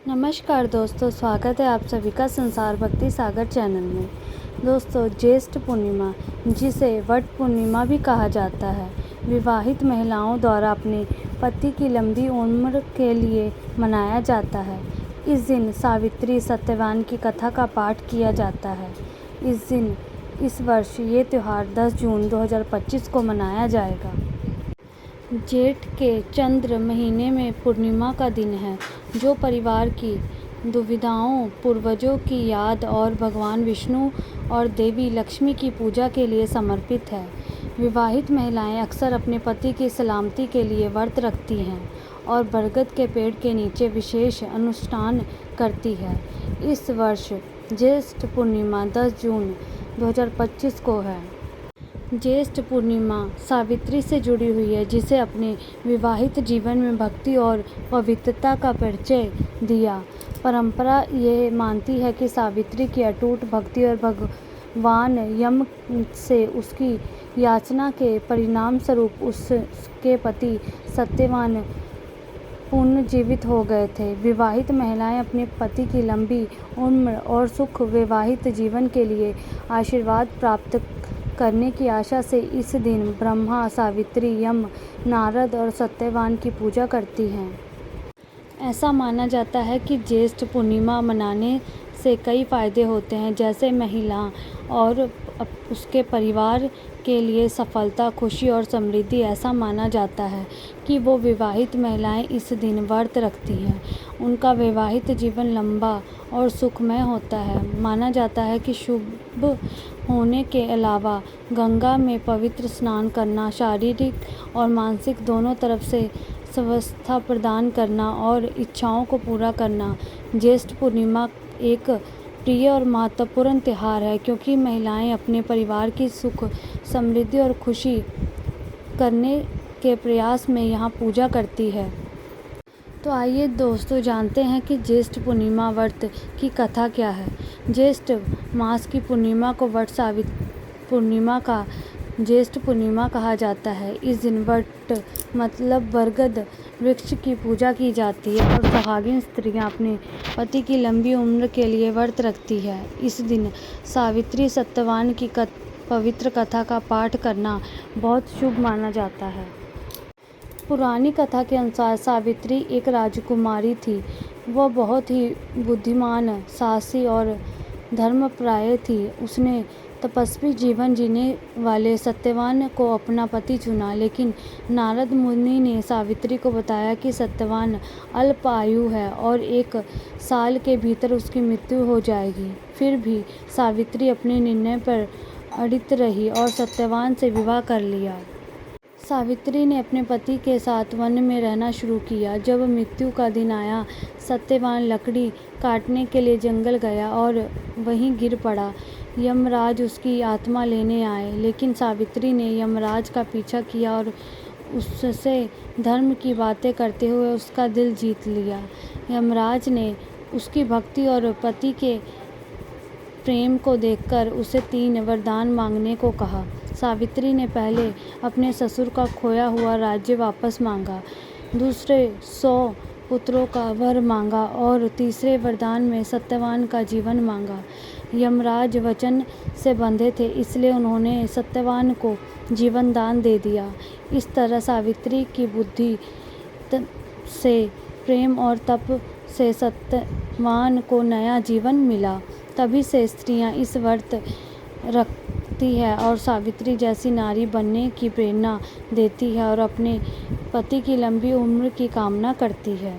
नमस्कार दोस्तों, स्वागत है आप सभी का संसार भक्ति सागर चैनल में। दोस्तों, ज्येष्ठ पूर्णिमा, जिसे वट पूर्णिमा भी कहा जाता है, विवाहित महिलाओं द्वारा अपने पति की लंबी उम्र के लिए मनाया जाता है। इस दिन सावित्री सत्यवान की कथा का पाठ किया जाता है। इस वर्ष ये त्यौहार 10 जून 2025 को मनाया जाएगा। जेठ के चंद्र महीने में पूर्णिमा का दिन है, जो परिवार की दुविधाओं, पूर्वजों की याद और भगवान विष्णु और देवी लक्ष्मी की पूजा के लिए समर्पित है। विवाहित महिलाएं अक्सर अपने पति की सलामती के लिए व्रत रखती हैं और बरगद के पेड़ के नीचे विशेष अनुष्ठान करती है। इस वर्ष ज्येष्ठ पूर्णिमा 10 जून 2025 को है। ज्येष्ठ पूर्णिमा सावित्री से जुड़ी हुई है, जिसे अपने विवाहित जीवन में भक्ति और पवित्रता का परिचय दिया। परंपरा ये मानती है कि सावित्री की अटूट भक्ति और भगवान यम से उसकी याचना के परिणाम स्वरूप उसके पति सत्यवान पुनर्जीवित हो गए थे। विवाहित महिलाएं अपने पति की लंबी उम्र और सुख वैवाहिक जीवन के लिए आशीर्वाद प्राप्त करने की आशा से इस दिन ब्रह्मा, सावित्री, यम, नारद और सत्यवान की पूजा करती हैं। ऐसा माना जाता है कि ज्येष्ठ पूर्णिमा मनाने से कई फायदे होते हैं, जैसे महिला और उसके परिवार के लिए सफलता, खुशी और समृद्धि। ऐसा माना जाता है कि वो विवाहित महिलाएं इस दिन व्रत रखती हैं, उनका वैवाहिक जीवन लंबा और सुखमय होता है। माना जाता है कि शुभ होने के अलावा गंगा में पवित्र स्नान करना शारीरिक और मानसिक दोनों तरफ से स्वस्थता प्रदान करना और इच्छाओं को पूरा करना। ज्येष्ठ पूर्णिमा एक प्रिय और महत्वपूर्ण त्यौहार है, क्योंकि महिलाएं अपने परिवार की सुख, समृद्धि और खुशी करने के प्रयास में यहाँ पूजा करती है। तो आइए दोस्तों, जानते हैं कि ज्येष्ठ पूर्णिमा व्रत की कथा क्या है। ज्येष्ठ मास की पूर्णिमा को वट सावित्री पूर्णिमा का ज्येष्ठ पूर्णिमा कहा जाता है। इस दिन वट मतलब बरगद वृक्ष की पूजा की जाती है और सुहागिन स्त्रियां अपने पति की लंबी उम्र के लिए व्रत रखती है। इस दिन सावित्री सत्यवान की पवित्र कथा का पाठ करना बहुत शुभ माना जाता है। पुरानी कथा के अनुसार सावित्री एक राजकुमारी थी। वह बहुत ही बुद्धिमान, साहसी और धर्मपरायण थी। उसने तपस्वी जीवन जीने वाले सत्यवान को अपना पति चुना, लेकिन नारद मुनि ने सावित्री को बताया कि सत्यवान अल्प आयु है और 1 साल के भीतर उसकी मृत्यु हो जाएगी। फिर भी सावित्री अपने निर्णय पर अडिग रही और सत्यवान से विवाह कर लिया। सावित्री ने अपने पति के साथ वन में रहना शुरू किया। जब मृत्यु का दिन आया, सत्यवान लकड़ी काटने के लिए जंगल गया और वहीं गिर पड़ा। यमराज उसकी आत्मा लेने आए, लेकिन सावित्री ने यमराज का पीछा किया और उससे धर्म की बातें करते हुए उसका दिल जीत लिया। यमराज ने उसकी भक्ति और पति के प्रेम को देखकर उसे 3 वरदान मांगने को कहा। सावित्री ने पहले अपने ससुर का खोया हुआ राज्य वापस मांगा, दूसरे 100 पुत्रों का वर मांगा और तीसरे वरदान में सत्यवान का जीवन मांगा। यमराज वचन से बंधे थे, इसलिए उन्होंने सत्यवान को जीवन दान दे दिया। इस तरह सावित्री की बुद्धि से, प्रेम और तप से सत्यवान को नया जीवन मिला। तभी से स्त्रियां इस व्रत रखती है और सावित्री जैसी नारी बनने की प्रेरणा देती है और अपने पति की लंबी उम्र की कामना करती है।